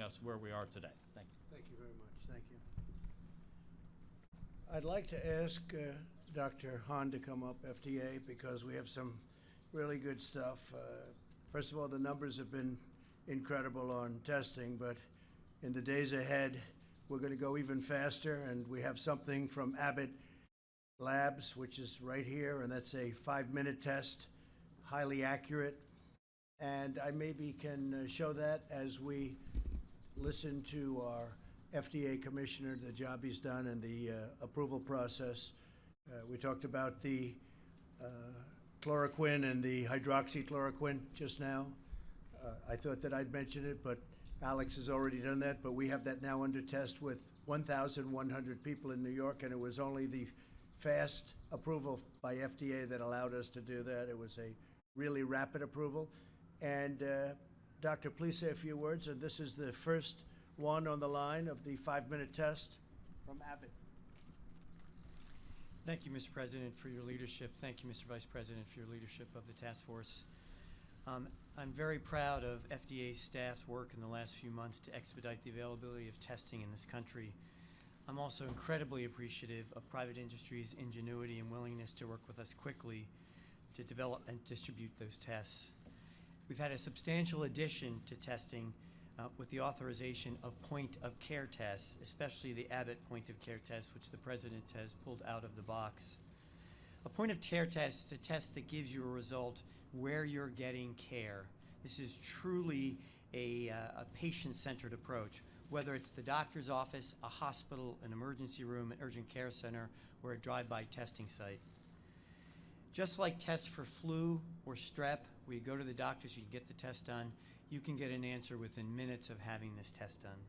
us where we are today. Thank you. Thank you very much. Thank you. I'd like to ask Dr. Hahn to come up, FDA, because we have some really good stuff. First of all, the numbers have been incredible on testing, but in the days ahead, we're going to go even faster, and we have something from Abbott Labs, which is right here, and that's a 5-minute test, highly accurate. And I maybe can show that as we listen to our FDA commissioner, the job he's done, and the approval process. We talked about the chloroquine and the hydroxychloroquine just now. I thought that I'd mention it, but Alex has already done that. But we have that now under test with 1,100 people in New York, and it was only the fast approval by FDA that allowed us to do that. It was a really rapid approval. And Doctor, please say a few words. And this is the first one on the line of the 5-minute test from Abbott. Thank you, Mr. President, for your leadership. Thank you, Mr. Vice President, for your leadership of the task force. I'm very proud of FDA's staff's work in the last few months to expedite the availability of testing in this country. I'm also incredibly appreciative of private industry's ingenuity and willingness to work with us quickly to develop and distribute those tests. We've had a substantial addition to testing with the authorization of point-of-care tests, especially the Abbott point-of-care test, which the President has pulled out of the box. A point-of-care test is a test that gives you a result where you're getting care. This is truly a patient-centered approach, whether it's the doctor's office, a hospital, an emergency room, an urgent care center, or a drive-by testing site. Just like tests for flu or strep, where you go to the doctor so you can get the test done, you can get an answer within minutes of having this test done.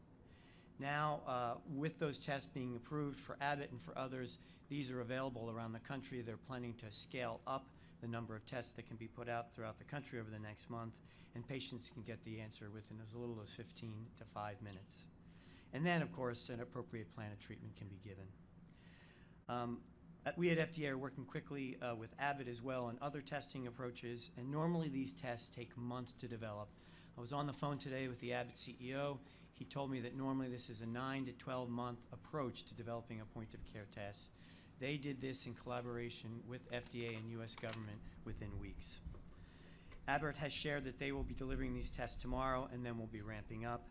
Now, with those tests being approved for Abbott and for others, these are available around the country. They're planning to scale up the number of tests that can be put out throughout the country over the next month, and patients can get the answer within as little as 15 to 5 minutes. And then, of course, an appropriate plan of treatment can be given. We at FDA are working quickly with Abbott as well on other testing approaches, and normally these tests take months to develop. I was on the phone today with the Abbott CEO. He told me that normally this is a 9 to 12-month approach to developing a point-of-care test. They did this in collaboration with FDA and U.S. government within weeks. Abbott has shared that they will be delivering these tests tomorrow, and then we'll be ramping up.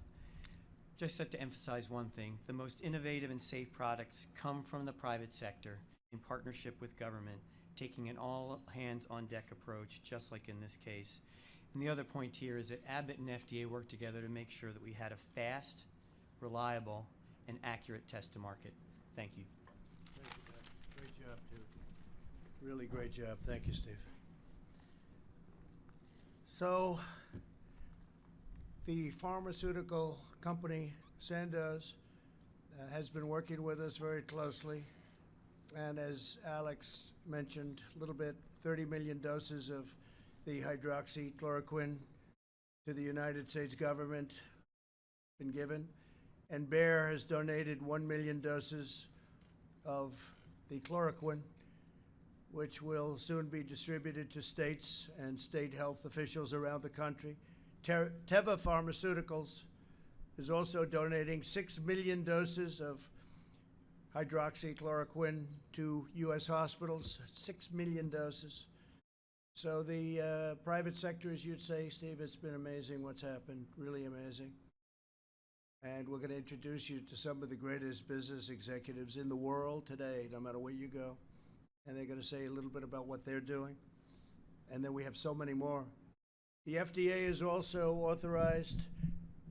Just have to emphasize one thing. The most innovative and safe products come from the private sector in partnership with government, taking an all-hands-on-deck approach, just like in this case. And the other point here is that Abbott and FDA worked together to make sure that we had a fast, reliable, and accurate test to market. Thank you. Thank you, Doc. Great job, too. Really great job. Thank you, Steve. So, the pharmaceutical company, Sandoz, has been working with us very closely. And as Alex mentioned a little bit, 30 million doses of the hydroxychloroquine to the United States government been given. And Bayer has donated 1 million doses of the chloroquine, which will soon be distributed to states and state health officials around the country. Teva Pharmaceuticals is also donating 6 million doses of hydroxychloroquine to U.S. hospitals, 6 million doses. So the private sector, as you'd say, Steve, it's been amazing what's happened, really amazing. And we're going to introduce you to some of the greatest business executives in the world today, no matter where you go. And they're going to say a little bit about what they're doing. And then we have so many more. The FDA has also authorized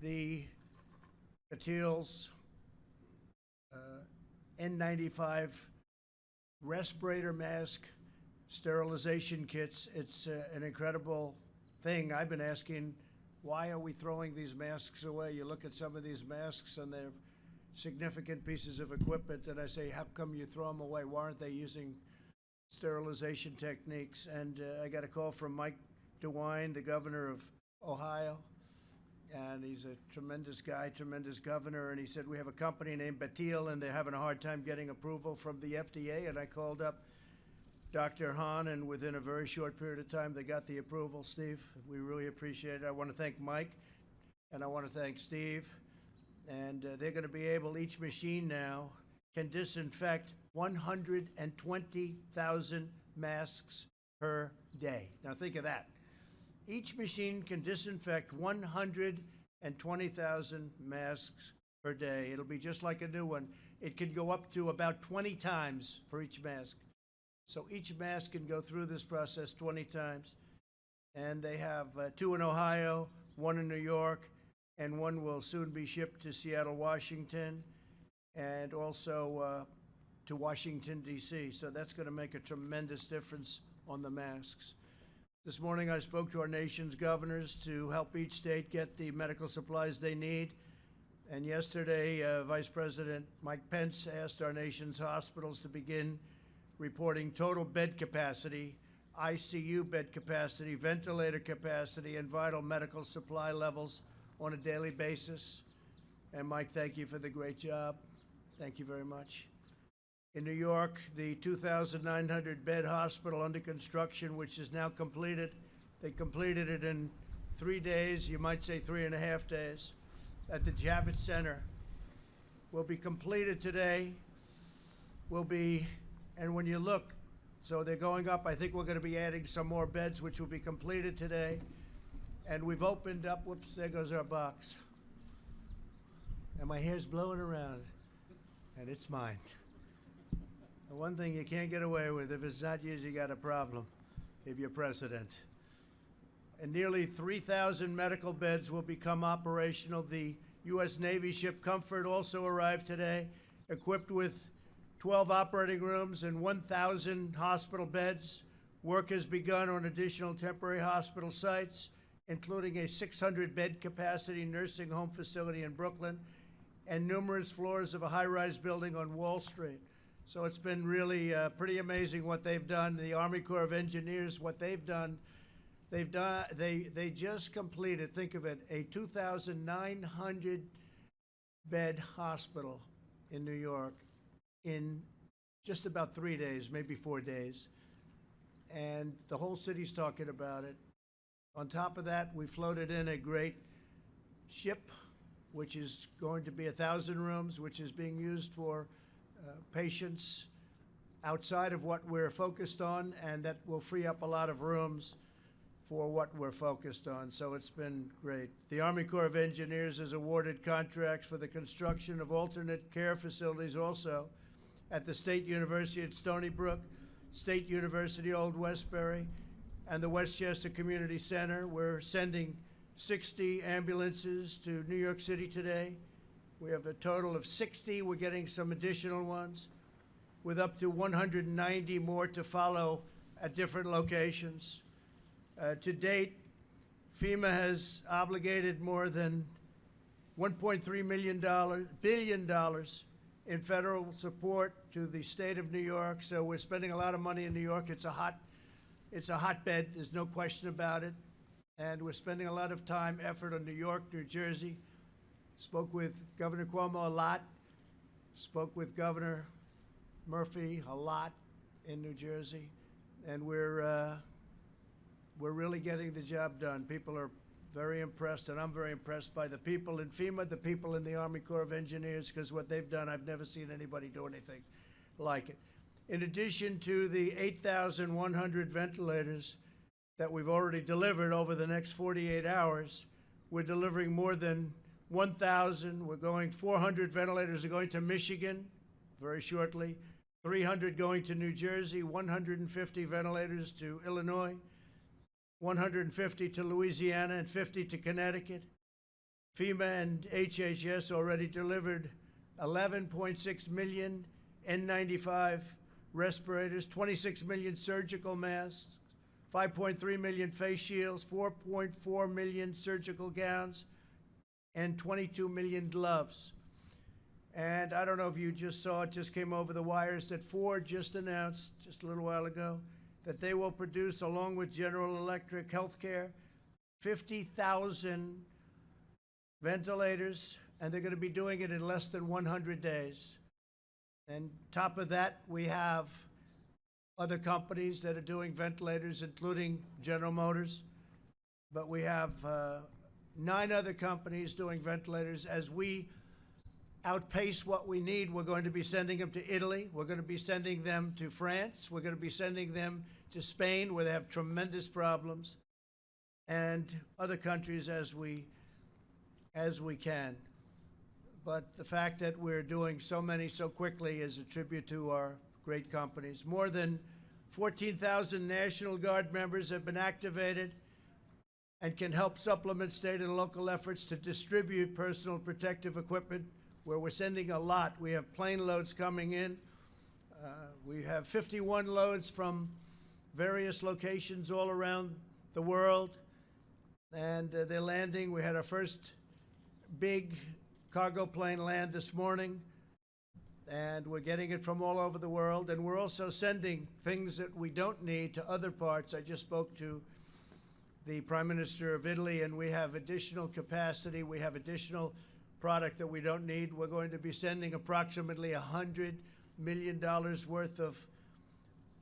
the Batil's N95 respirator mask sterilization kits. It's an incredible thing. I've been asking, why are we throwing these masks away? You look at some of these masks and they're significant pieces of equipment, and I say, how come you throw them away? Why aren't they using sterilization techniques? And I got a call from Mike DeWine, the governor of Ohio, and he's a tremendous guy, tremendous governor, and he said, we have a company named Batil, and they're having a hard time getting approval from the FDA, and I called up Dr. Hahn, and within a very short period of time, they got the approval. Steve, we really appreciate it. I want to thank Mike, and I want to thank Steve And they're going to be able, each machine now can disinfect 120,000 masks per day. Now think of that. Each machine can disinfect 120,000 masks per day. It'll be just like a new one. It can go up to about 20 times for each mask. So each mask can go through this process 20 times. And they have 2 in Ohio, 1 in New York, and 1 will soon be shipped to Seattle, Washington, and also to Washington, D.C. So that's going to make a tremendous difference on the masks. This morning I spoke to our nation's governors to help each state get the medical supplies they need. And yesterday, Vice President Mike Pence asked our nation's hospitals to begin reporting total bed capacity, ICU bed capacity, ventilator capacity, and vital medical supply levels on a daily basis. And Mike, thank you for the great job. Thank you very much. In New York, the 2,900-bed hospital under construction, which is now completed, they completed it in 3 days, you might say 3.5 days, at the Javits Center, will be completed today, and when you look, so they're going up, I think we're going to be adding some more beds, which will be completed today, and we've opened up, whoops, there goes our box, and my hair's blowing around, and it's mine. The one thing you can't get away with, if it's not yours, you got a problem if you're president. And nearly 3,000 medical beds will become operational. The U.S. Navy ship Comfort also arrived today, equipped with 12 operating rooms and 1,000 hospital beds. Work has begun on additional temporary hospital sites, including a 600-bed capacity nursing home facility in Brooklyn and numerous floors of a high-rise building on Wall Street. So it's been really pretty amazing what they've done. The Army Corps of Engineers, what they've done, they just completed, think of it, a 2,900-bed hospital in New York in just about 3 days, maybe 4 days. And the whole city's talking about it. On top of that, we floated in a great ship, which is going to be 1,000 rooms, which is being used for patients outside of what we're focused on, and that will free up a lot of rooms for what we're focused on. So it's been great. The Army Corps of Engineers has awarded contracts for the construction of alternate care facilities also at the State University at Stony Brook, State University Old Westbury, and the Westchester Community Center. We're sending 60 ambulances to New York City today. We have a total of 60. We're getting some additional ones, with up to 190 more to follow at different locations. To date, FEMA has obligated more than $1.3 billion in federal support to the state of New York. So we're spending a lot of money in New York. It's a hotbed. There's no question about it. And we're spending a lot of time, effort on New York, New Jersey. Spoke with Governor Cuomo a lot. Spoke with Governor Murphy a lot in New Jersey. And we're really getting the job done. People are very impressed, and I'm very impressed by the people in FEMA, the people in the Army Corps of Engineers, because what they've done, I've never seen anybody do anything like it. In addition to the 8,100 ventilators that we've already delivered over the next 48 hours, we're delivering more than 1,000. We're going 400 ventilators are going to Michigan very shortly, 300 going to New Jersey, 150 ventilators to Illinois, 150 to Louisiana, and 50 to Connecticut. FEMA and HHS already delivered 11.6 million N95 respirators, 26 million surgical masks, 5.3 million face shields, 4.4 million surgical gowns, and 22 million gloves. And I don't know if you just saw, it just came over the wires, that Ford just announced, just a little while ago, that they will produce, along with General Electric Healthcare, 50,000 ventilators, and they're going to be doing it in less than 100 days. And top of that, we have other companies that are doing ventilators, including General Motors. But we have 9 other companies doing ventilators as we outpace what we need, we're going to be sending them to Italy. We're going to be sending them to France. We're going to be sending them to Spain, where they have tremendous problems, and other countries as we can. But the fact that we're doing so many so quickly is a tribute to our great companies. More than 14,000 National Guard members have been activated and can help supplement state and local efforts to distribute personal protective equipment, where we're sending a lot. We have plane loads coming in. We have 51 loads from various locations all around the world, and they're landing. We had our first big cargo plane land this morning, and we're getting it from all over the world. And we're also sending things that we don't need to other parts. I just spoke to the Prime Minister of Italy, and we have additional capacity. We have additional product that we don't need. We're going to be sending approximately $100 million worth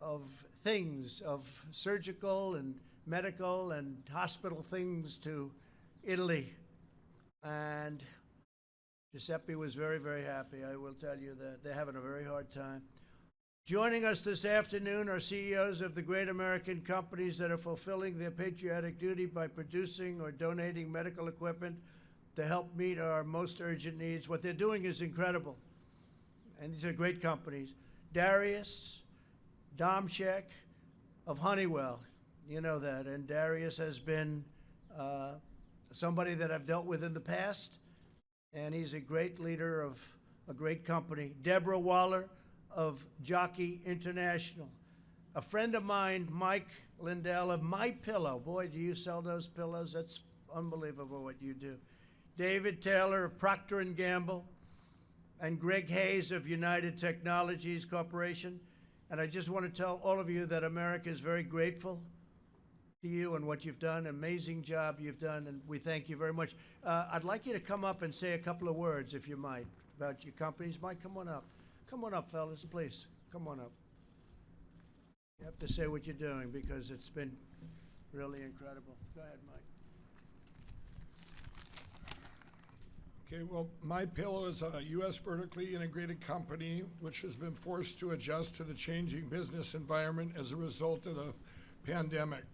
of things, of surgical and medical and hospital things to Italy. And Giuseppe was very, very happy. I will tell you that they're having a very hard time. Joining us this afternoon are CEOs of the great American companies that are fulfilling their patriotic duty by producing or donating medical equipment to help meet our most urgent needs. What they're doing is incredible, and these are great companies. Darius Domchek of Honeywell, you know that, and Darius has been somebody that I've dealt with in the past, and he's a great leader of a great company. Deborah Waller of Jockey International. A friend of mine, Mike Lindell of My Pillow. Boy, do you sell those pillows? That's unbelievable what you do. David Taylor of Procter & Gamble, and Greg Hayes of United Technologies Corporation. And I just want to tell all of you that America is very grateful to you and what you've done. Amazing job you've done, and we thank you very much. I'd like you to come up and say a couple of words, if you might, about your companies. Mike, come on up. Come on up, fellas, please. Come on up. You have to say what you're doing, because it's been really incredible. Go ahead, Mike. Okay, well, My Pillow is a U.S. vertically integrated company which has been forced to adjust to the changing business environment as a result of the pandemic.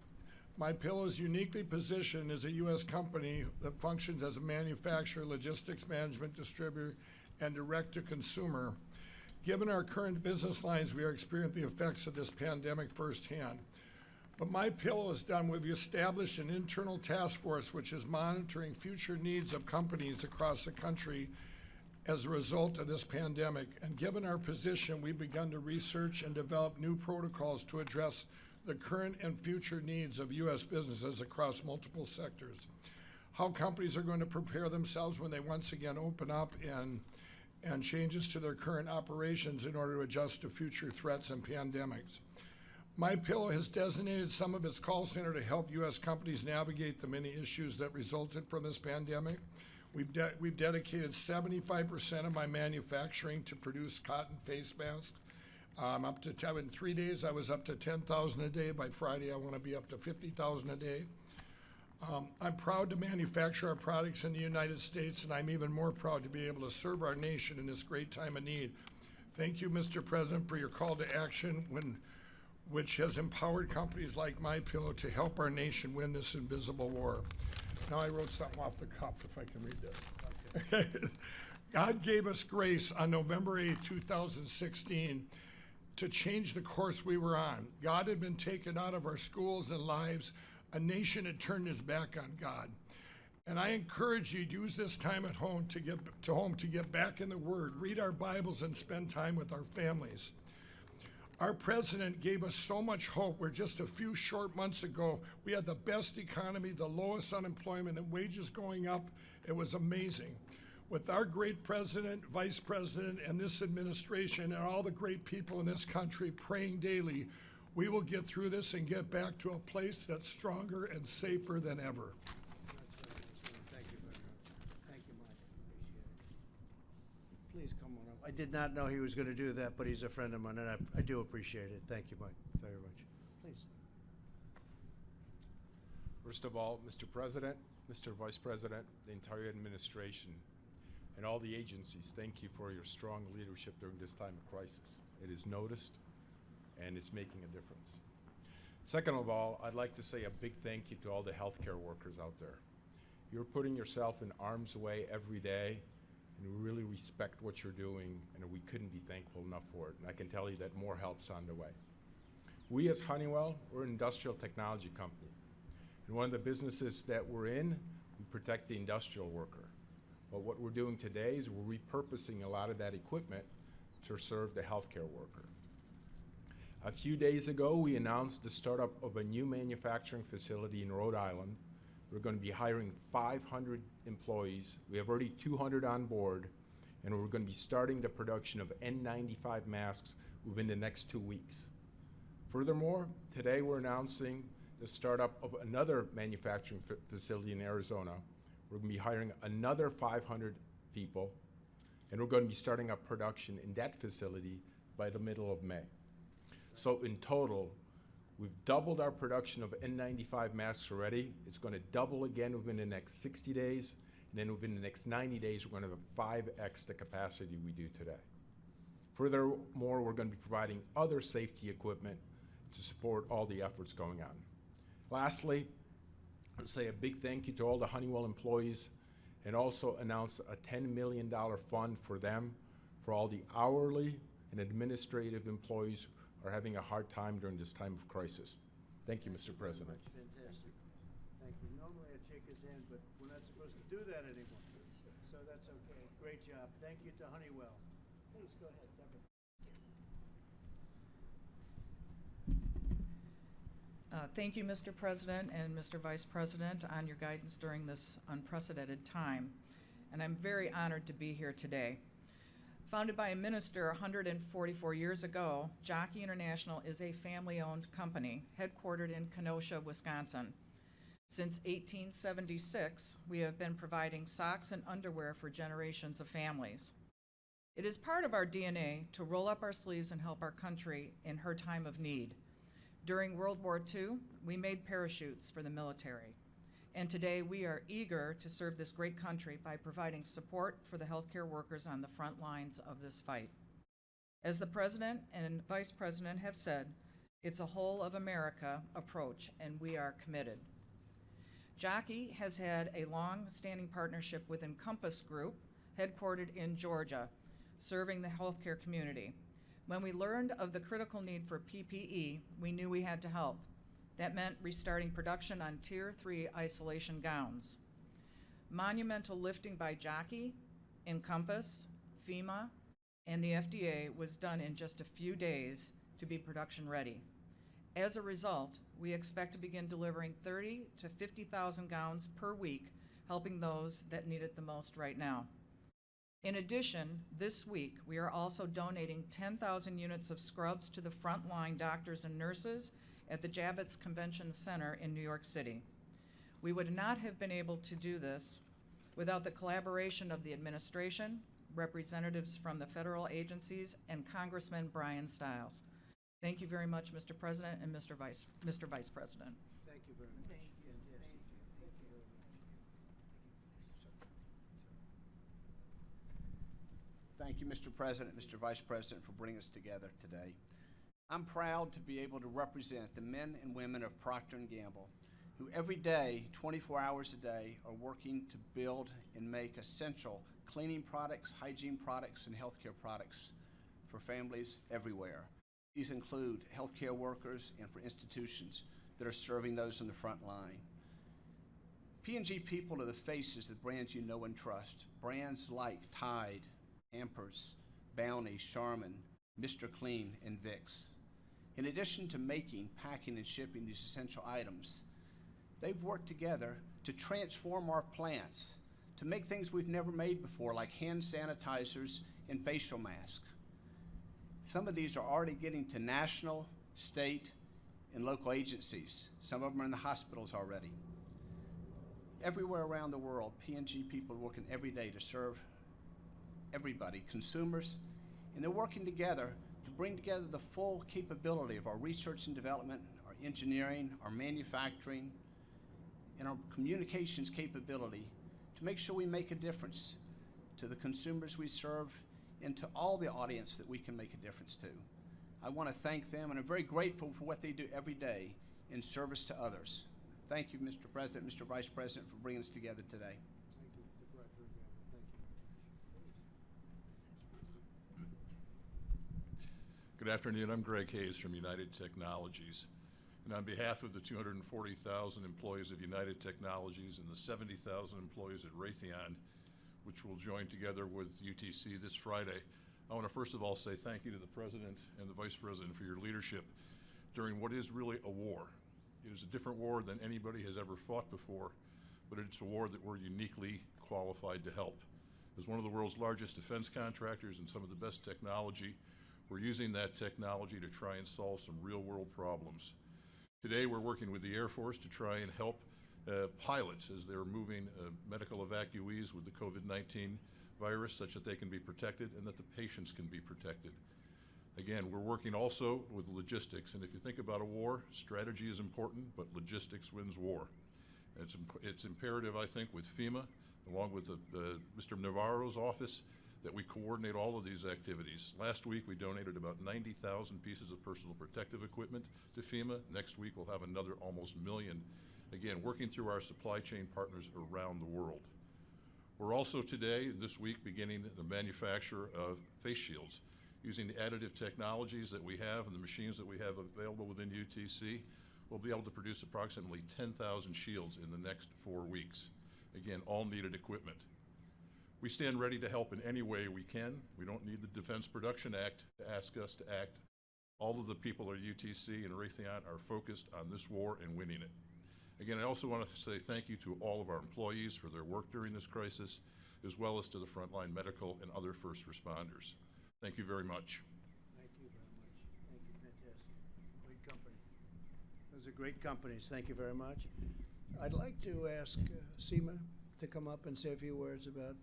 My Pillow is uniquely positioned as a U.S. company that functions as a manufacturer, logistics management, distributor, and direct-to-consumer. Given our current business lines, we are experiencing the effects of this pandemic firsthand. But My Pillow is done. We've established an internal task force which is monitoring future needs of companies across the country as a result of this pandemic. And given our position, we've begun to research and develop new protocols to address the current and future needs of U.S. businesses across multiple sectors. How companies are going to prepare themselves when they once again open up, and changes to their current operations in order to adjust to future threats and pandemics. My Pillow has designated some of its call center to help U.S. companies navigate the many issues that resulted from this pandemic. We've dedicated 75% of my manufacturing to produce cotton face masks. In 3 days, I was up to 10,000 a day. By Friday, I want to be up to 50,000 a day. I'm proud to manufacture our products in the United States, and I'm even more proud to be able to serve our nation in this great time of need. Thank you, Mr. President, for your call to action, which has empowered companies like My Pillow to help our nation win this invisible war. Now I wrote something off the cuff, if I can read this. Okay. God gave us grace on November 8, 2016, to change the course we were on. God had been taken out of our schools and lives. A nation had turned its back on God. And I encourage you to use this time at home to get back in the Word, read our Bibles, and spend time with our families. Our president gave us so much hope where just a few short months ago, we had the best economy, the lowest unemployment, and wages going up. It was amazing. With our great president, vice president, and this administration, and all the great people in this country praying daily, we will get through this and get back to a place that's stronger and safer than ever. Thank you very much. Thank you, Mike. Appreciate it. Please come on up. I did not know he was going to do that, but he's a friend of mine, and I do appreciate it. Thank you, Mike, very much. Please. First of all, Mr. President, Mr. Vice President, the entire administration, And all the agencies, thank you for your strong leadership during this time of crisis. It is noticed, and it's making a difference. Second of all, I'd like to say a big thank you to all the healthcare workers out there. You're putting yourself in harm's way every day, and we really respect what you're doing, and we couldn't be thankful enough for it. And I can tell you that more help's on the way. We as Honeywell, we're an industrial technology company. And one of the businesses that we're in, we protect the industrial worker. But what we're doing today is we're repurposing a lot of that equipment to serve the healthcare worker. A few days ago, we announced the startup of a new manufacturing facility in Rhode Island. We're going to be hiring 500 employees. We have already 200 on board, and we're going to be starting the production of N95 masks within the next 2 weeks. Furthermore, today we're announcing the startup of another manufacturing facility in Arizona. We're going to be hiring another 500 people, and we're going to be starting up production in that facility by the middle of May. So in total, we've doubled our production of N95 masks already. It's going to double again within the next 60 days, and then within the next 90 days, we're going to have 5x the capacity we do today. Furthermore, we're going to be providing other safety equipment to support all the efforts going on. Lastly, I'll say a big thank you to all the Honeywell employees, and also announce a $10 million fund for them, for all the hourly and administrative employees who are having a hard time during this time of crisis. Thank you, Mr. President. Fantastic. Thank you. Normally I'd shake his hand, but we're not supposed to do that anymore. So that's okay. Great job. Thank you to Honeywell. Please go ahead, Secretary. Thank you, Mr. President and Mr. Vice President, on your guidance during this unprecedented time. And I'm very honored to be here today. Founded by a minister 144 years ago, Jockey International is a family-owned company headquartered in Kenosha, Wisconsin. Since 1876, we have been providing socks and underwear for generations of families. It is part of our DNA to roll up our sleeves and help our country in her time of need. During World War II, we made parachutes for the military. And today we are eager to serve this great country by providing support for the healthcare workers on the front lines of this fight. As the President and Vice President have said, it's a whole of America approach, and we are committed. Jockey has had a long-standing partnership with Encompass Group, headquartered in Georgia, serving the healthcare community. When we learned of the critical need for PPE, we knew we had to help. That meant restarting production on Tier 3 isolation gowns. Monumental lifting by Jockey, Encompass, FEMA, and the FDA was done in just a few days to be production ready. As a result, we expect to begin delivering 30 to 50,000 gowns per week, helping those that need it the most right now. In addition, this week, we are also donating 10,000 units of scrubs to the frontline doctors and nurses at the Javits Convention Center in New York City. We would not have been able to do this without the collaboration of the administration, representatives from the federal agencies, and Congressman Brian Stiles. Thank you very much, Mr. President and Mr. Vice President. Thank you very much. Fantastic. Thank you very much. Thank you, Mr. President, Mr. Vice President, for bringing us together today. I'm proud to be able to represent the men and women of Procter & Gamble, who every day, 24 hours a day, are working to build and make essential cleaning products, hygiene products, and healthcare products for families everywhere. These include healthcare workers and for institutions that are serving those on the front line. P&G people are the faces of brands you know and trust. Brands like Tide, Pampers, Bounty, Charmin, Mr. Clean, and Vicks. In addition to making, packing, and shipping these essential items, they've worked together to transform our plants, to make things we've never made before, like hand sanitizers and facial masks. Some of these are already getting to national, state, and local agencies. Some of them are in the hospitals already. Everywhere around the world, P&G people are working every day to serve everybody, consumers, and they're working together to bring together the full capability of our research and development, our engineering, our manufacturing, and our communications capability to make sure we make a difference to the consumers we serve, and to all the audience that we can make a difference to. I want to thank them, and I'm very grateful for what they do every day in service to others. Thank you, Mr. President, Mr. Vice President, for bringing us together today. Thank you. Thank you. Good afternoon. I'm Greg Hayes from United Technologies. And on behalf of the 240,000 employees of United Technologies and the 70,000 employees at Raytheon, which will join together with UTC this Friday, I want to first of all say thank you to the President and the Vice President for your leadership during what is really a war. It is a different war than anybody has ever fought before, but it's a war that we're uniquely qualified to help. As one of the world's largest defense contractors and some of the best technology, we're using that technology to try and solve some real-world problems. Today, we're working with the Air Force to try and help pilots as they're moving medical evacuees with the COVID-19 virus such that they can be protected and that the patients can be protected. Again, we're working also with logistics, and if you think about a war, strategy is important, but logistics wins war. It's imperative, I think, with FEMA, along with Mr. Navarro's office, that we coordinate all of these activities. Last week, we donated about 90,000 pieces of personal protective equipment to FEMA. Next week, we'll have another almost 1 million, again, working through our supply chain partners around the world. We're also today, this week, beginning the manufacture of face shields. Using the additive technologies that we have and the machines that we have available within UTC, we'll be able to produce approximately 10,000 shields in the next 4 weeks. Again, all needed equipment. We stand ready to help in any way we can. We don't need the Defense Production Act to ask us to act. All of the people at UTC and Raytheon are focused on this war and winning it. Again, I also want to say thank you to all of our employees for their work during this crisis, as well as to the frontline medical and other first responders. Thank you very much. Thank you very much. Thank you, fantastic. Great company. Those are great companies. Thank you very much. I'd like to ask Seema to come up and say a few words about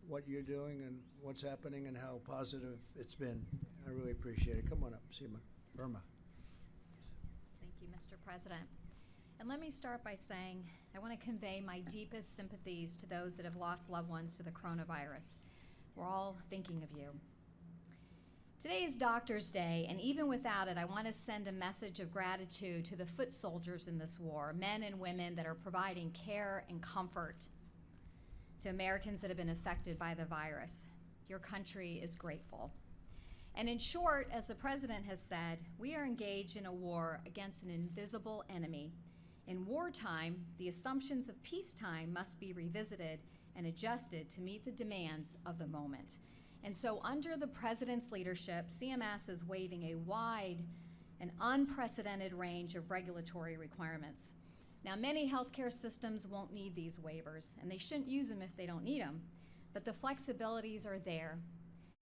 what you're doing and what's happening and how positive it's been. I really appreciate it. Come on up, Seema. Irma. Thank you, Mr. President. And let me start by saying I want to convey my deepest sympathies to those that have lost loved ones to the coronavirus. We're all thinking of you. Today is Doctors' Day, and even without it, I want to send a message of gratitude to the foot soldiers in this war, men and women that are providing care and comfort to Americans that have been affected by the virus. Your country is grateful. And in short, as the President has said, we are engaged in a war against an invisible enemy. In wartime, the assumptions of peacetime must be revisited and adjusted to meet the demands of the moment. And so under the President's leadership, CMS is waiving a wide and unprecedented range of regulatory requirements. Now, many healthcare systems won't need these waivers, and they shouldn't use them if they don't need them, but the flexibilities are there.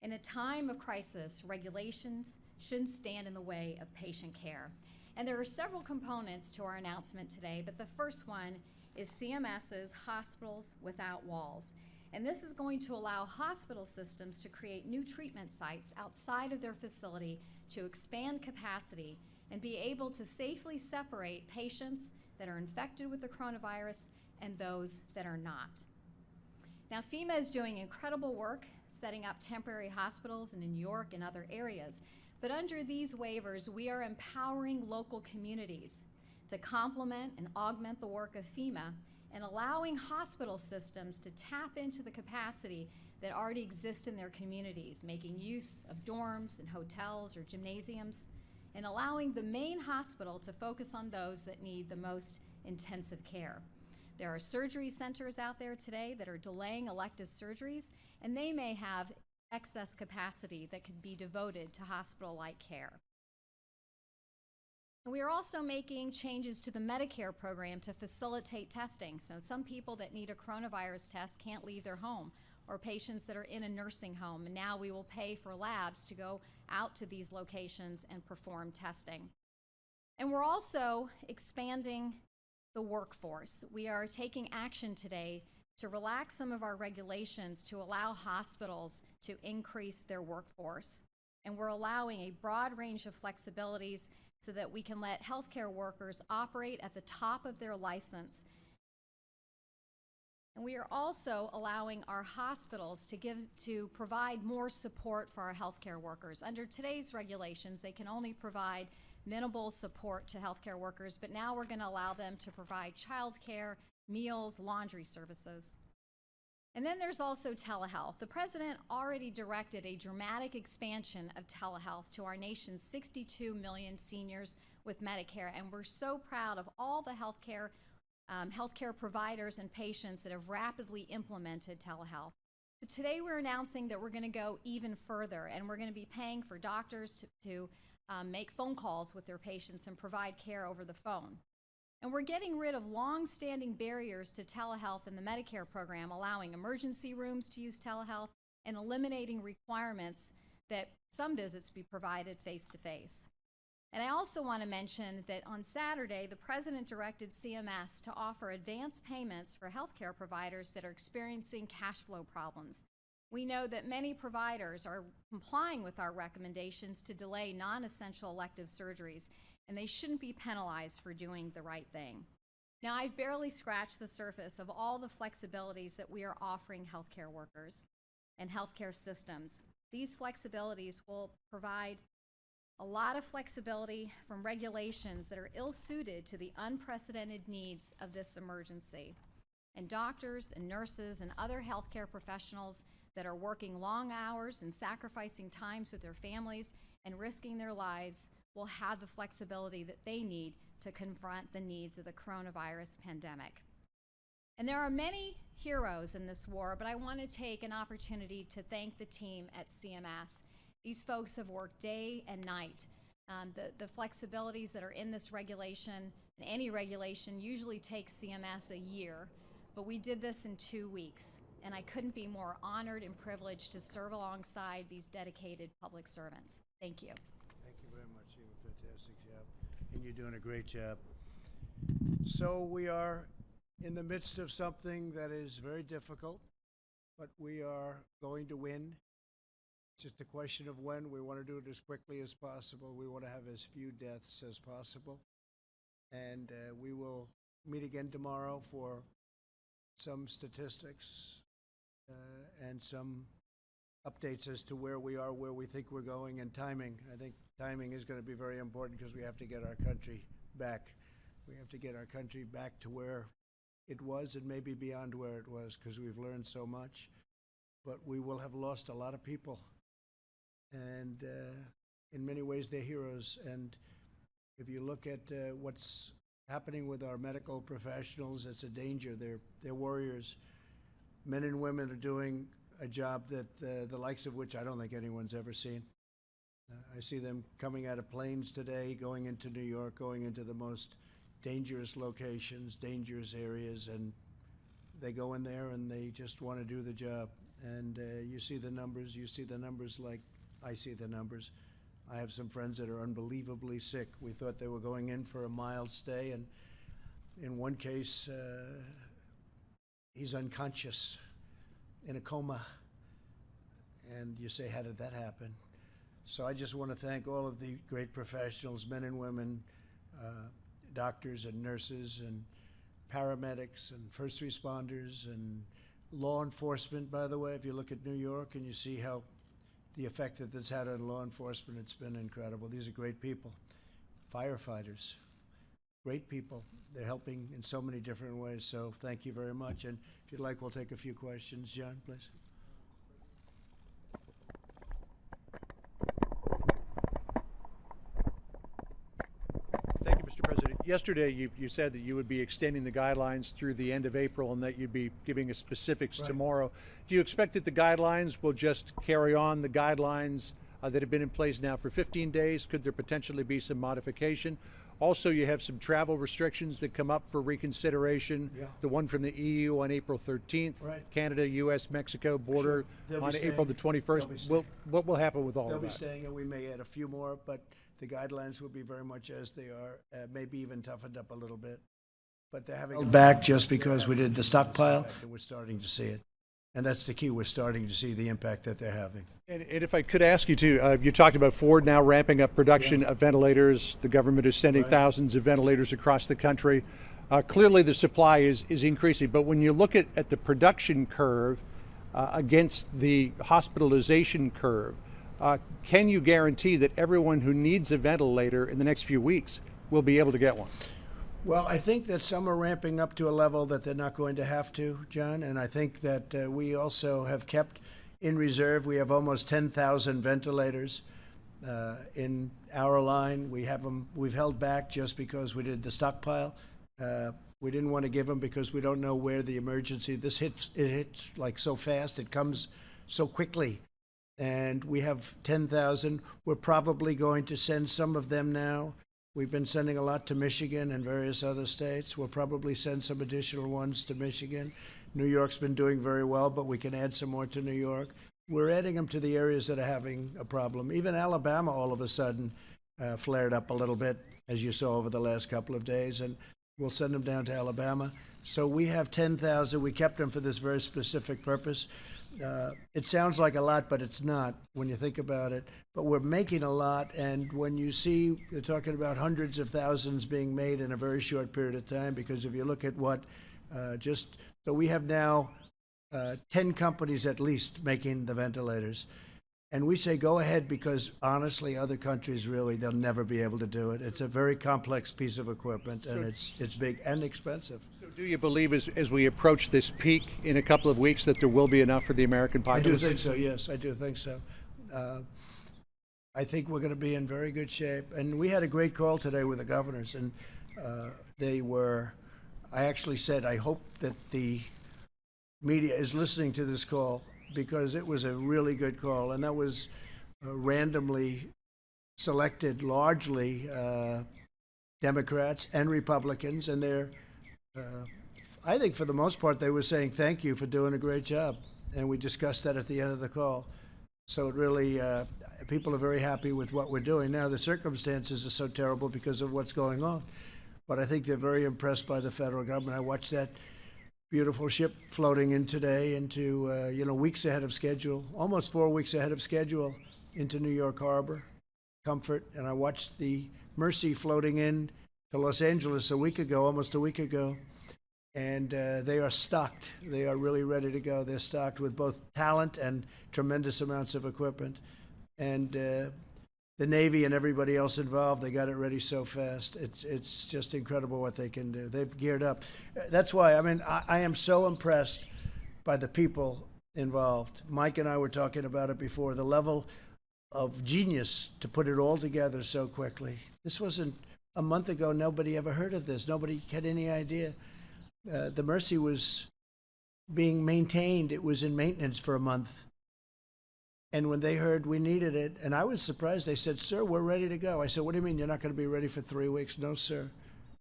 In a time of crisis, regulations shouldn't stand in the way of patient care. And there are several components to our announcement today, but the first one is CMS's Hospitals Without Walls. And this is going to allow hospital systems to create new treatment sites outside of their facility to expand capacity and be able to safely separate patients that are infected with the coronavirus and those that are not. Now, FEMA is doing incredible work setting up temporary hospitals in New York and other areas. But under these waivers, we are empowering local communities to complement and augment the work of FEMA and allowing hospital systems to tap into the capacity that already exists in their communities, making use of dorms and hotels or gymnasiums, and allowing the main hospital to focus on those that need the most intensive care. There are surgery centers out there today that are delaying elective surgeries, and they may have excess capacity that could be devoted to hospital-like care. And we are also making changes to the Medicare program to facilitate testing. So some people that need a coronavirus test can't leave their home, or patients that are in a nursing home. And now we will pay for labs to go out to these locations and perform testing. And we're also expanding the workforce. We are taking action today to relax some of our regulations to allow hospitals to increase their workforce. And we're allowing a broad range of flexibilities so that we can let healthcare workers operate at the top of their license And we are also allowing our hospitals to provide more support for our healthcare workers. Under today's regulations, they can only provide minimal support to healthcare workers, but now we're going to allow them to provide childcare, meals, laundry services. And then there's also telehealth. The president already directed a dramatic expansion of telehealth to our nation's 62 million seniors with Medicare, and we're so proud of all the healthcare providers and patients that have rapidly implemented telehealth. But today we're announcing that we're going to go even further, and we're going to be paying for doctors to make phone calls with their patients and provide care over the phone. And we're getting rid of long-standing barriers to telehealth in the Medicare program, allowing emergency rooms to use telehealth and eliminating requirements that some visits be provided face-to-face. And I also want to mention that on Saturday, the president directed CMS to offer advance payments for healthcare providers that are experiencing cash flow problems. We know that many providers are complying with our recommendations to delay non-essential elective surgeries, and they shouldn't be penalized for doing the right thing. Now, I've barely scratched the surface of all the flexibilities that we are offering healthcare workers and healthcare systems. These flexibilities will provide a lot of flexibility from regulations that are ill-suited to the unprecedented needs of this emergency. And doctors and nurses and other healthcare professionals that are working long hours and sacrificing times with their families and risking their lives will have the flexibility that they need to confront the needs of the coronavirus pandemic. And there are many heroes in this war, but I want to take an opportunity to thank the team at CMS. These folks have worked day and night. The flexibilities that are in this regulation, and any regulation, usually takes CMS a year, but we did this in 2 weeks, and I couldn't be more honored and privileged to serve alongside these dedicated public servants. Thank you. Thank you very much. You did a fantastic job, and you're doing a great job. So we are in the midst of something that is very difficult, but we are going to win. It's just a question of when. We want to do it as quickly as possible. We want to have as few deaths as possible. And we will meet again tomorrow for some statistics and some updates as to where we are, where we think we're going, and timing. I think timing is going to be very important because we have to get our country back. We have to get our country back to where it was and maybe beyond where it was, because we've learned so much. But we will have lost a lot of people. And in many ways, they're heroes. And if you look at what's happening with our medical professionals, it's a danger. They're warriors. Men and women are doing a job that the likes of which I don't think anyone's ever seen. I see them coming out of planes today, going into New York, going into the most dangerous locations, dangerous areas, and they go in there and they just want to do the job. And you see the numbers. You see the numbers like I see the numbers. I have some friends that are unbelievably sick. We thought they were going in for a mild stay, and in one case, he's unconscious in a coma. And you say, how did that happen? So I just want to thank all of the great professionals, men and women, doctors and nurses and paramedics and first responders and law enforcement, by the way. If you look at New York and you see how the effect that that's had on law enforcement, it's been incredible. These are great people. Firefighters, great people. They're helping in so many different ways, so thank you very much. And if you'd like, we'll take a few questions. John, please. Thank you, Mr. President. Yesterday, you said that you would be extending the guidelines through the end of April and that you'd be giving us specifics tomorrow. Do you expect that the guidelines will just carry on the guidelines that have been in place now for 15 days? Could there potentially be some modification? Also, you have some travel restrictions that come up for reconsideration. Yeah. The one from the EU on April 13th, Canada, U.S., Mexico border on April the 21st. What will happen with all of that? They'll be staying, and we may add a few more, but the guidelines will be very much as they are, maybe even toughened up a little bit. But they're having back just because we did the stockpile, and we're starting to see it. And that's the key. We're starting to see the impact that they're having. And if I could ask you to, you talked about Ford now ramping up production of ventilators. The government is sending thousands of ventilators across the country. Clearly, the supply is increasing, but when you look at the production curve against the hospitalization curve, can you guarantee that everyone who needs a ventilator in the next few weeks will be able to get one? Well, I think that some are ramping up to a level that they're not going to have to, John, and I think that we also have kept in reserve. We have almost 10,000 ventilators in our line. We have them. We've held back just because we did the stockpile. We didn't want to give them because we don't know where the emergency. It hits like so fast. It comes so quickly, and we have 10,000. We're probably going to send some of them now. We've been sending a lot to Michigan and various other states. We'll probably send some additional ones to Michigan. New York's been doing very well, but we can add some more to New York. We're adding them to the areas that are having a problem. Even Alabama all of a sudden flared up a little bit, as you saw over the last couple of days, and we'll send them down to Alabama. So we have 10,000. We kept them for this very specific purpose. It sounds like a lot, but it's not when you think about it. But we're making a lot, and when you see, you're talking about hundreds of thousands being made in a very short period of time, because if you look at what so we have now 10 companies at least making the ventilators. And we say go ahead because honestly, other countries really, they'll never be able to do it. It's a very complex piece of equipment, and it's big and expensive. So do you believe as we approach this peak in a couple of weeks that there will be enough for the American populace? I do think so, yes, I do think so. I think we're going to be in very good shape. And we had a great call today with the governors, and I actually said, I hope that the media is listening to this call, because it was a really good call, and that was randomly selected, largely Democrats and Republicans, and I think for the most part they were saying thank you for doing a great job, and we discussed that at the end of the call. So it really, people are very happy with what we're doing. Now the circumstances are so terrible because of what's going on, but I think they're very impressed by the federal government. I watched that beautiful ship floating in today into, weeks ahead of schedule, almost 4 weeks ahead of schedule into New York Harbor, Comfort. And I watched the Mercy floating in to Los Angeles almost a week ago. And they are stocked. They are really ready to go. They're stocked with both talent and tremendous amounts of equipment. And the Navy and everybody else involved, they got it ready so fast. It's just incredible what they can do. They've geared up. That's why, I am so impressed by the people involved. Mike and I were talking about it before, the level of genius to put it all together so quickly. This wasn't a month ago. Nobody ever heard of this. Nobody had any idea. The Mercy was being maintained. It was in maintenance for a month. And when they heard we needed it, and I was surprised, they said, "Sir, we're ready to go." I said, "What do you mean you're not going to be ready for 3 weeks?" "No, sir,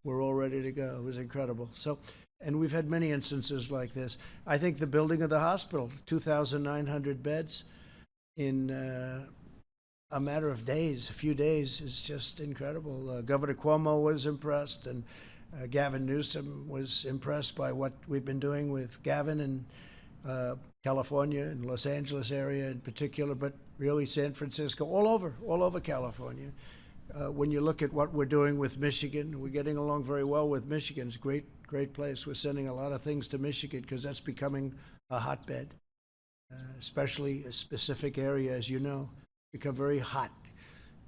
we're all ready to go." It was incredible. So, and we've had many instances like this. I think the building of the hospital, 2,900 beds in a matter of days, a few days, is just incredible. Governor Cuomo was impressed, and Gavin Newsom was impressed by what we've been doing with Gavin and California and Los Angeles area in particular, but really San Francisco, all over California. When you look at what we're doing with Michigan, we're getting along very well with Michigan. It's a great place. We're sending a lot of things to Michigan because that's becoming a hotbed, especially a specific area, as you know, become very hot.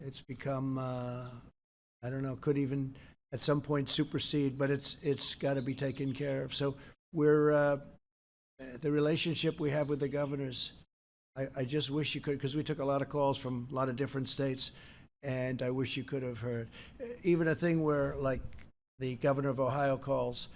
It's become, could even at some point supersede, but it's got to be taken care of. So we're the relationship we have with the governors, I just wish you could, because we took a lot of calls from a lot of different states, and I wish you could have heard. Even a thing where, like, the governor of Ohio calls,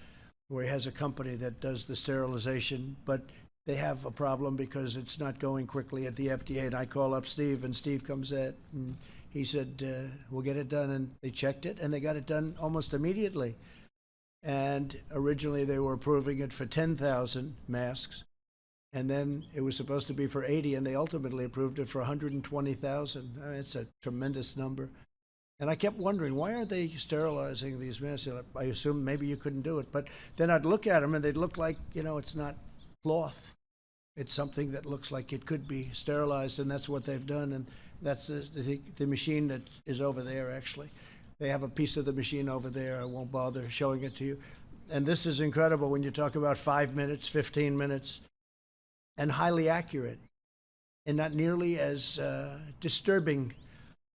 where he has a company that does the sterilization, but they have a problem because it's not going quickly at the FDA, and I call up Steve, and Steve comes in, and he said, "We'll get it done," and they checked it, and they got it done almost immediately. And originally they were approving it for 10,000 masks, and then it was supposed to be for 80, and they ultimately approved it for 120,000. It's a tremendous number. And I kept wondering, why aren't they sterilizing these masks? I assumed maybe you couldn't do it. But then I'd look at them, and they'd look like, it's not cloth. It's something that looks like it could be sterilized, and that's what they've done. And that's the machine that is over there, actually. They have a piece of the machine over there. I won't bother showing it to you. And this is incredible when you talk about 5 minutes, 15 minutes, and highly accurate, and not nearly as disturbing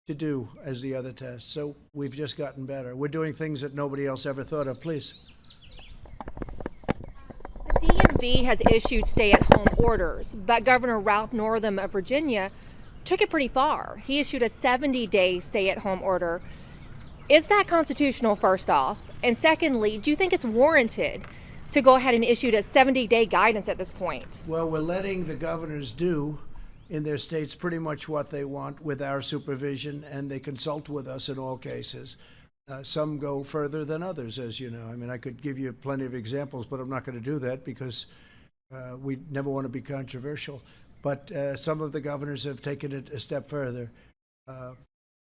to do as the other tests. So we've just gotten better. We're doing things that nobody else ever thought of. Please. The DMV has issued stay-at-home orders, but Governor Ralph Northam of Virginia took it pretty far. He issued a 70-day stay-at-home order. Is that constitutional, first off? And secondly, do you think it's warranted to go ahead and issue a 70-day guidance at this point? Well, we're letting the governors do in their states pretty much what they want with our supervision, and they consult with us in all cases. Some go further than others, as you know. I mean, I could give you plenty of examples, but I'm not going to do that because we never want to be controversial. But some of the governors have taken it a step further,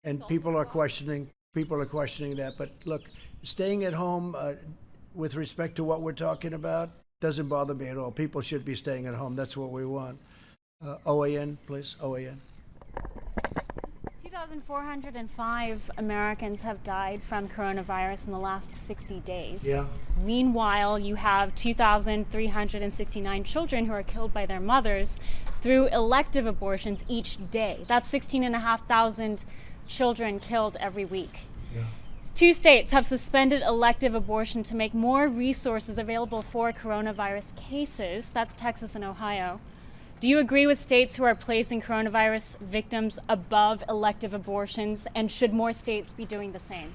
and people are questioning that. But look, staying at home with respect to what we're talking about doesn't bother me at all. People should be staying at home. That's what we want. OAN, please. OAN. 2,405 Americans have died from coronavirus in the last 60 days. Yeah. Meanwhile, you have 2,369 children who are killed by their mothers through elective abortions each day. That's 16,500 children killed every week. Yeah. 2 states have suspended elective abortion to make more resources available for coronavirus cases. That's Texas and Ohio. Do you agree with states who are placing coronavirus victims above elective abortions, and should more states be doing the same?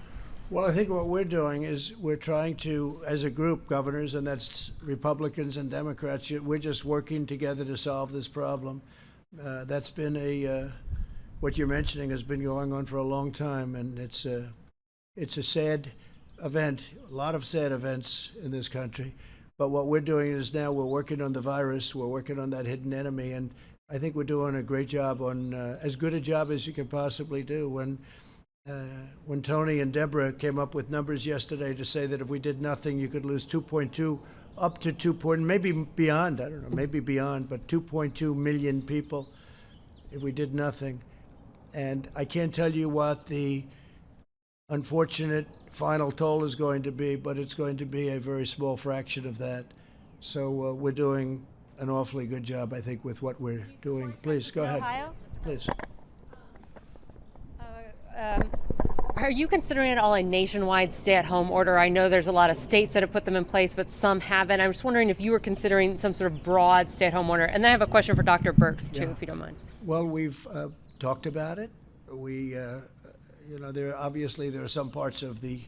Well, I think what we're doing is we're trying to, as a group, governors, and that's Republicans and Democrats, we're just working together to solve this problem. That's been what you're mentioning has been going on for a long time, and it's a sad event, a lot of sad events in this country. But what we're doing is now we're working on the virus, we're working on that hidden enemy, and I think we're doing a great job on as good a job as you can possibly do. When Tony and Deborah came up with numbers yesterday to say that if we did nothing, you could lose 2.2 up to 2 point, maybe beyond, I don't know, maybe beyond, but 2.2 million people if we did nothing. And I can't tell you what the unfortunate final toll is going to be, but it's going to be a very small fraction of that. So we're doing an awfully good job, I think, with what we're doing. Please, go ahead. Ohio? Please. Are you considering at all a nationwide stay-at-home order? I know there's a lot of states that have put them in place, but some haven't. I'm just wondering if you were considering some sort of broad stay-at-home order. And then I have a question for Dr. Birx, too, if you don't mind. Well, we've talked about it. We, there are some parts of the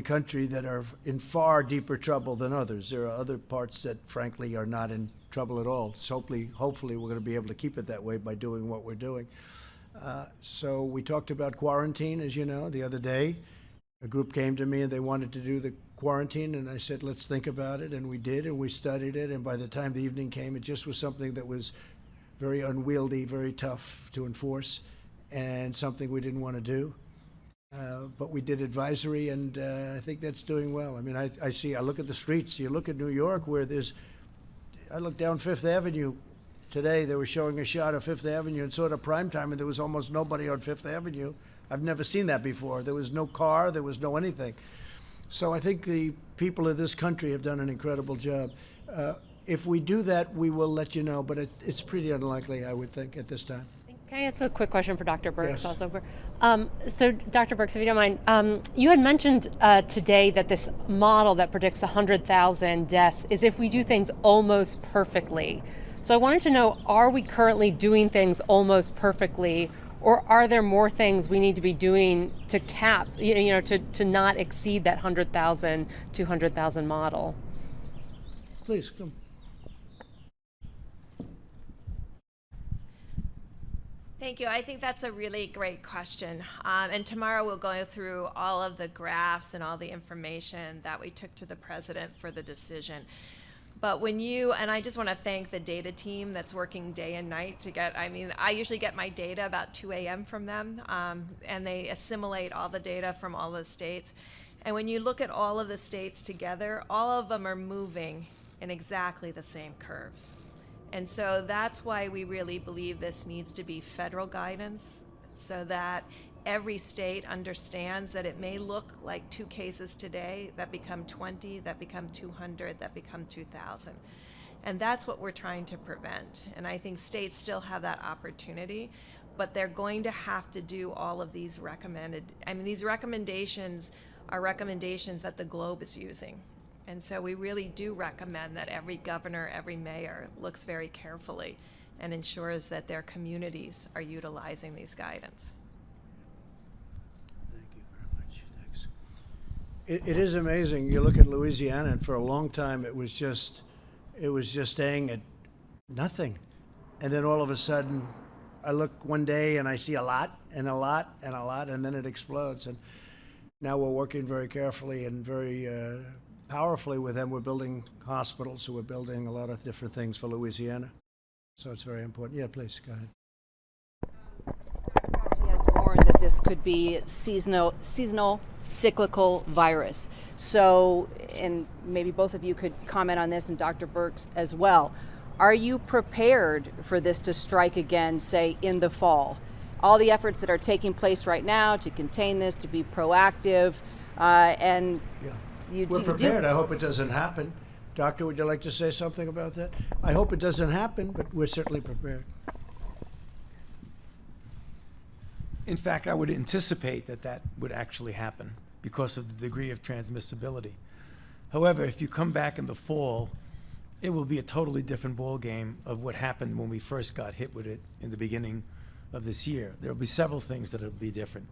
country that are in far deeper trouble than others. There are other parts that, frankly, are not in trouble at all. So hopefully, we're going to be able to keep it that way by doing what we're doing. So we talked about quarantine, as you know, the other day. A group came to me and they wanted to do the quarantine, and I said, let's think about it, and we did, and we studied it, and by the time the evening came, it just was something that was very unwieldy, very tough to enforce, and something we didn't want to do. But we did advisory, and I think that's doing well. I mean, I look at the streets, you look at New York where I look down Fifth Avenue. Today, they were showing a shot of Fifth Avenue in sort of prime time, and there was almost nobody on Fifth Avenue. I've never seen that before. There was no car, there was no anything. So I think the people of this country have done an incredible job. If we do that, we will let you know, but it's pretty unlikely, I would think, at this time. Can I ask a quick question for Dr. Birx Yes. also? So, Dr. Birx, if you don't mind, you had mentioned today that this model that predicts 100,000 deaths is if we do things almost perfectly. So I wanted to know, are we currently doing things almost perfectly, or are there more things we need to be doing to cap, to not exceed that 100,000, 200,000 model? Please, come. Thank you. I think that's a really great question. And tomorrow we'll go through all of the graphs and all the information that we took to the president for the decision. But and I just want to thank the data team that's working day and night to I usually get my data about 2 a.m. from them, and they assimilate all the data from all the states. And when you look at all of the states together, all of them are moving in exactly the same curves. And so that's why we really believe this needs to be federal guidance, so that every state understands that it may look like 2 cases today that become 20, that become 200, that become 2,000. And that's what we're trying to prevent. And I think states still have that opportunity, but they're going to have to do all of these these recommendations are recommendations that the globe is using. And so we really do recommend that every governor, every mayor looks very carefully and ensures that their communities are utilizing these guidance. Thank you very much. Thanks. It is amazing. You look at Louisiana, and for a long time it was just staying at nothing. And then all of a sudden, I look one day and I see a lot and a lot and a lot, and then it explodes. And now we're working very carefully and very powerfully with them. We're building hospitals, so we're building a lot of different things for Louisiana. So it's very important. Yeah, please, go ahead. Actually has warned that this could be seasonal cyclical virus. So, and maybe both of you could comment on this, and Dr. Birx as well. Are you prepared for this to strike again, say, in the fall? All the efforts that are taking place right now to contain this, to be proactive, and yeah. We're prepared. I hope it doesn't happen. Doctor, would you like to say something about that? I hope it doesn't happen, but we're certainly prepared. In fact, I would anticipate that that would actually happen because of the degree of transmissibility. However, if you come back in the fall, it will be a totally different ballgame of what happened when we first got hit with it in the beginning of this year. There will be several things that will be different.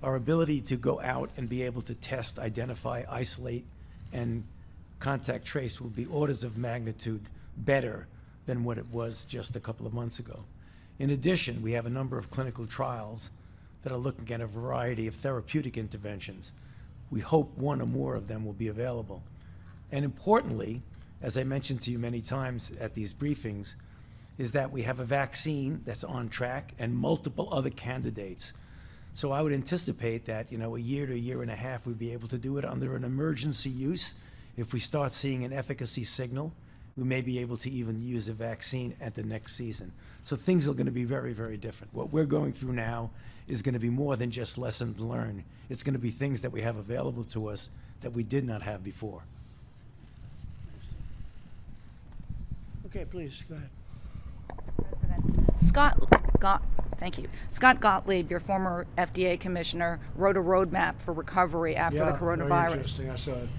Our ability to go out and be able to test, identify, isolate, and contact trace will be orders of magnitude better than what it was just a couple of months ago. In addition, we have a number of clinical trials that are looking at a variety of therapeutic interventions. We hope one or more of them will be available. And importantly, as I mentioned to you many times at these briefings, is that we have a vaccine that's on track and multiple other candidates. So I would anticipate that, a year to a year and a half, we'd be able to do it under an emergency use. If we start seeing an efficacy signal, we may be able to even use a vaccine at the next season. So things are going to be very, very different. What we're going through now is going to be more than just lessons learned. It's going to be things that we have available to us that we did not have before. Okay, please, go ahead. Thank you. Scott Gottlieb, your former FDA commissioner, wrote a roadmap for recovery after the coronavirus. Very interesting. I saw it.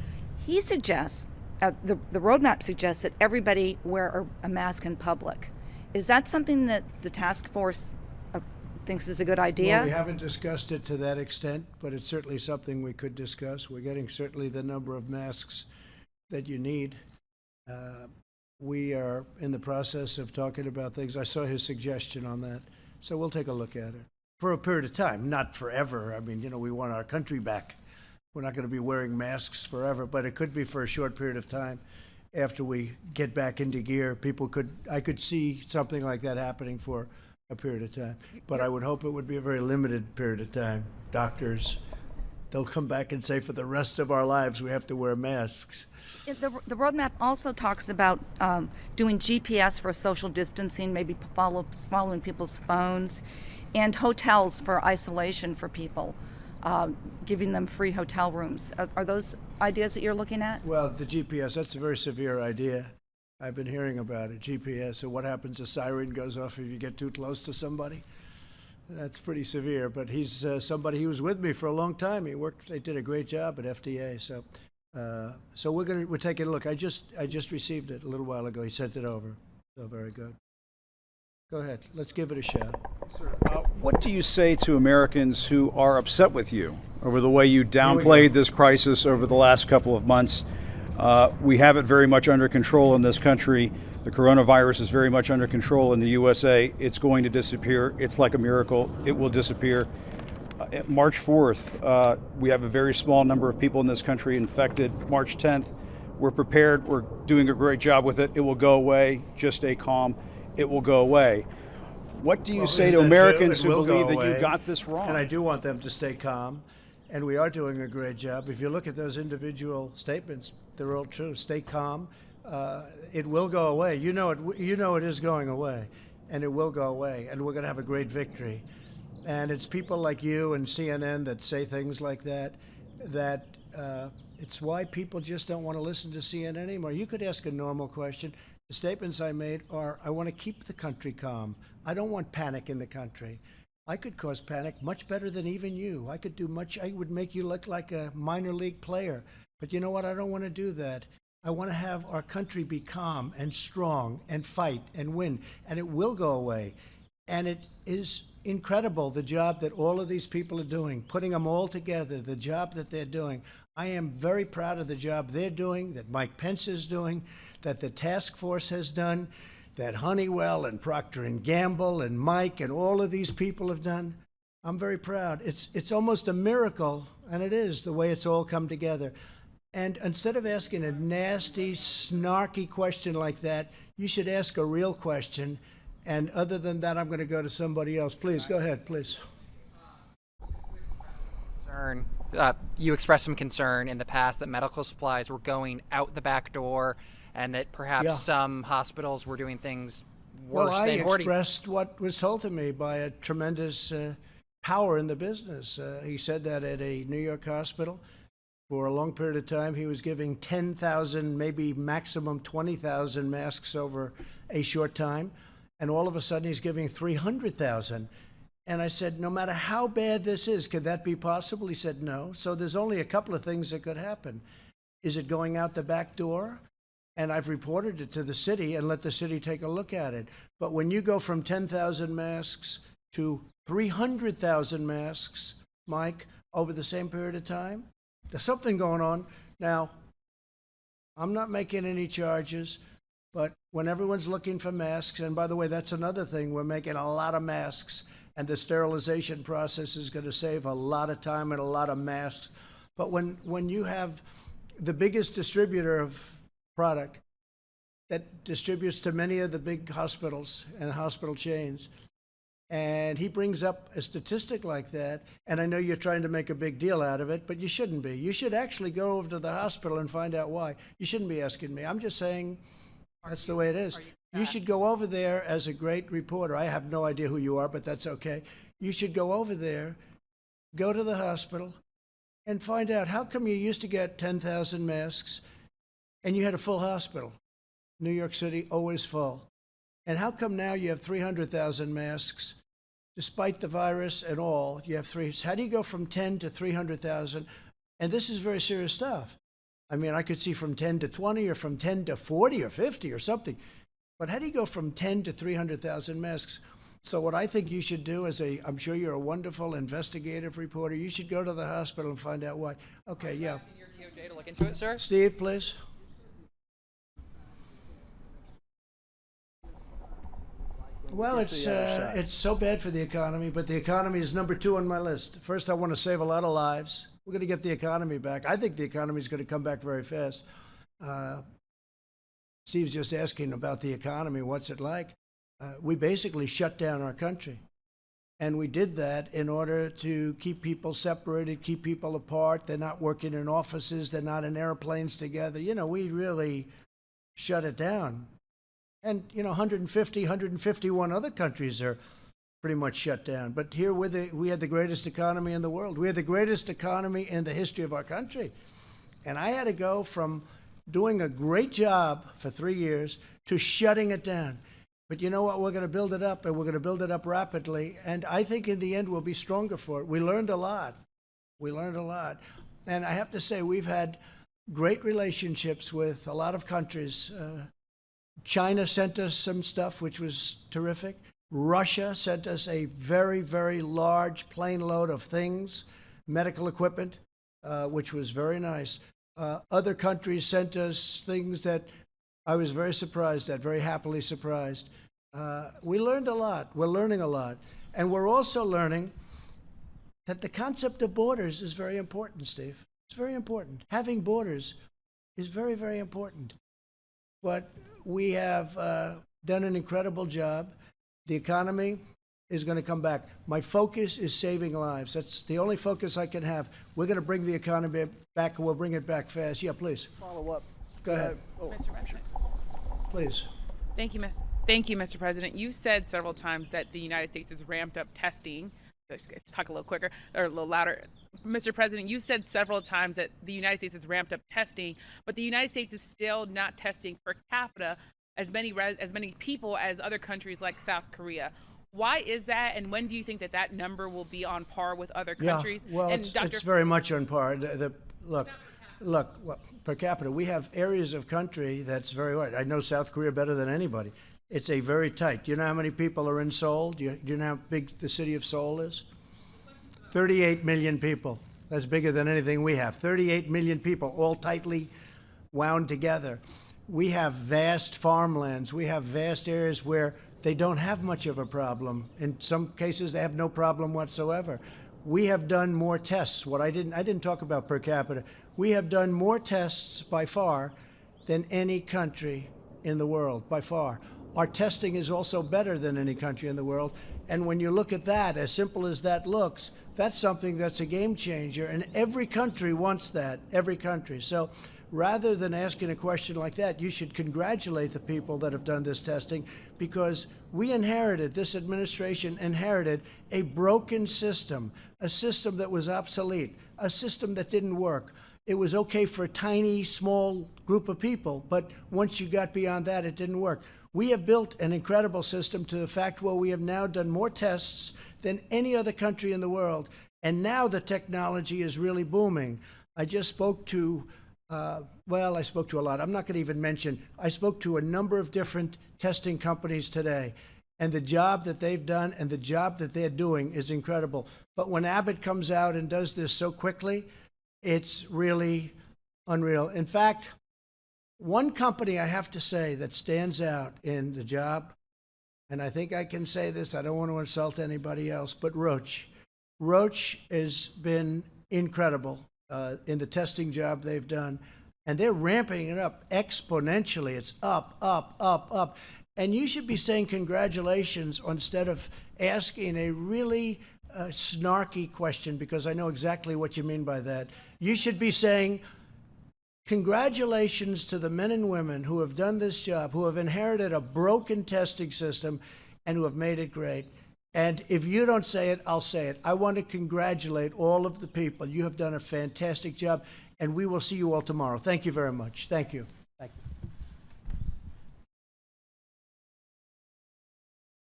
He suggests, the roadmap suggests that everybody wear a mask in public. Is that something that the task force thinks is a good idea? Well, we haven't discussed it to that extent, but it's certainly something we could discuss. We're getting certainly the number of masks that you need. We are in the process of talking about things. I saw his suggestion on that, so we'll take a look at it for a period of time, not forever. I mean, we want our country back. We're not going to be wearing masks forever, but it could be for a short period of time after we get back into gear. I could see something like that happening for a period of time, but I would hope it would be a very limited period of time. Doctors, they'll come back and say for the rest of our lives we have to wear masks. The roadmap also talks about doing GPS for social distancing, maybe following people's phones, and hotels for isolation for people, giving them free hotel rooms. Are those ideas that you're looking at? Well, the GPS, that's a very severe idea. I've been hearing about it, GPS. So what happens? A siren goes off if you get too close to somebody? That's pretty severe, but he's somebody, he was with me for a long time. He did a great job at FDA, so we're taking a look. I just received it a little while ago. He sent it over, so very good. Go ahead, let's give it a shot. Sir, what do you say to Americans who are upset with you over the way you downplayed this crisis over the last couple of months? We have it very much under control in this country. The coronavirus is very much under control in the USA. It's going to disappear. It's like a miracle. It will disappear. March 4th, we have a very small number of people in this country infected. March 10th, we're prepared. We're doing a great job with it. It will go away. Just stay calm. It will go away. What do you say to Americans who believe that you got this wrong? And I do want them to stay calm, and we are doing a great job. If you look at those individual statements, they're all true. Stay calm. It will go away. You know it is going away, and it will go away, and we're going to have a great victory. And it's people like you and CNN that say things like that, it's why people just don't want to listen to CNN anymore. You could ask a normal question. The statements I made are, I want to keep the country calm. I don't want panic in the country. I could cause panic much better than even you. I would make you look like a minor league player. But you know what? I don't want to do that. I want to have our country be calm and strong and fight and win. And it will go away. And it is incredible, the job that all of these people are doing, putting them all together, the job that they're doing. I am very proud of the job they're doing, that Mike Pence is doing, that the task force has done, that Honeywell and Procter & Gamble and Mike and all of these people have done. I'm very proud. It's almost a miracle, and it is, the way it's all come together. And instead of asking a nasty, snarky question like that, you should ask a real question. And other than that, I'm going to go to somebody else. Please, go ahead, please. You expressed some concern in the past that medical supplies were going out the back door and that perhaps some hospitals were doing things worse than hoarding. Well, I expressed what was told to me by a tremendous power in the business. He said that at a New York hospital for a long period of time, he was giving 10,000, maybe maximum 20,000 masks over a short time. And all of a sudden, he's giving 300,000. And I said, no matter how bad this is, could that be possible? He said, no. So there's only a couple of things that could happen. Is it going out the back door? And I've reported it to the city and let the city take a look at it. But when you go from 10,000 masks to 300,000 masks, Mike, over the same period of time, there's something going on. Now, I'm not making any charges. But when everyone's looking for masks, and by the way, that's another thing, we're making a lot of masks, and the sterilization process is going to save a lot of time and a lot of masks. But when you have the biggest distributor of product that distributes to many of the big hospitals and hospital chains, and he brings up a statistic like that, and I know you're trying to make a big deal out of it, but you shouldn't be. You should actually go over to the hospital and find out why. You shouldn't be asking me. I'm just saying, that's the way it is. You should go over there as a great reporter. I have no idea who you are, but that's okay. You should go over there, go to the hospital, and find out how come you used to get 10,000 masks and you had a full hospital. New York City, always full. And how come now you have 300,000 masks, despite the virus and all, you have three. How do you go from 10 to 300,000? And this is very serious stuff. I mean, I could see from 10 to 20 or from 10 to 40 or 50 or something. But how do you go from 10 to 300,000 masks? So what I think you should do is I'm sure you're a wonderful investigative reporter. You should go to the hospital and find out why. Okay, yeah. Asking your DOJ to look into it, sir? Steve, please. Well, it's so bad for the economy, but the economy is number 2 on my list. First, I want to save a lot of lives. We're going to get the economy back. I think the economy is going to come back very fast. Steve's just asking about the economy. What's it like? We basically shut down our country. And we did that in order to keep people separated, keep people apart. They're not working in offices. They're not in airplanes together. You know, we really shut it down. And, 150, 151 other countries are pretty much shut down. But here we had the greatest economy in the world. We had the greatest economy in the history of our country. And I had to go from doing a great job for 3 years to shutting it down. But you know what? We're going to build it up, and we're going to build it up rapidly. And I think in the end, we'll be stronger for it. We learned a lot. And I have to say, we've had great relationships with a lot of countries. China sent us some stuff, which was terrific. Russia sent us a very, very large plane load of things, medical equipment, which was very nice. Other countries sent us things that I was very surprised at, very happily surprised. We learned a lot. We're learning a lot. And we're also learning that the concept of borders is very important, Steve. It's very important. Having borders is very, very important. But we have done an incredible job. The economy is going to come back. My focus is saving lives. That's the only focus I can have. We're going to bring the economy back, and we'll bring it back fast. Yeah, please. Follow up. Go ahead. Mr. President. Please. Thank you, Mr. President. You've said several times that the United States has ramped up testing Just talk a little quicker or a little louder. Mr. President, you said several times that the United States has ramped up testing, but the United States is still not testing per capita as many people as other countries like South Korea. Why is that, and when do you think that that number will be on par with other countries? Yeah, well, and it's very much on par. Look, well, per capita, we have areas of country that's very hard. I know South Korea better than anybody. It's a very tight. Do you know how many people are in Seoul? Do you know how big the city of Seoul is? 38 million people. That's bigger than anything we have. 38 million people, all tightly wound together. We have vast farmlands. We have vast areas where they don't have much of a problem. In some cases, they have no problem whatsoever. We have done more tests. I didn't talk about per capita. We have done more tests by far than any country in the world, by far. Our testing is also better than any country in the world. And when you look at that, as simple as that looks, that's something that's a game changer. And every country wants that, every country. So rather than asking a question like that, you should congratulate the people that have done this testing, because this administration inherited a broken system, a system that was obsolete, a system that didn't work. It was okay for a tiny, small group of people, but once you got beyond that, it didn't work. We have built an incredible system to the fact where we have now done more tests than any other country in the world, and now the technology is really booming. I just spoke to, I spoke to a lot. I'm not going to even mention. I spoke to a number of different testing companies today, and the job that they've done and the job that they're doing is incredible. But when Abbott comes out and does this so quickly, it's really unreal. In fact, one company I have to say that stands out in the job, and I think I can say this, I don't want to insult anybody else, but Roche. Roche has been incredible in the testing job they've done, and they're ramping it up exponentially. It's up, up, up, up. And you should be saying congratulations instead of asking a really snarky question, because I know exactly what you mean by that. You should be saying, congratulations to the men and women who have done this job, who have inherited a broken testing system and who have made it great. And if you don't say it, I'll say it. I want to congratulate all of the people. You have done a fantastic job, and we will see you all tomorrow. Thank you very much. Thank you.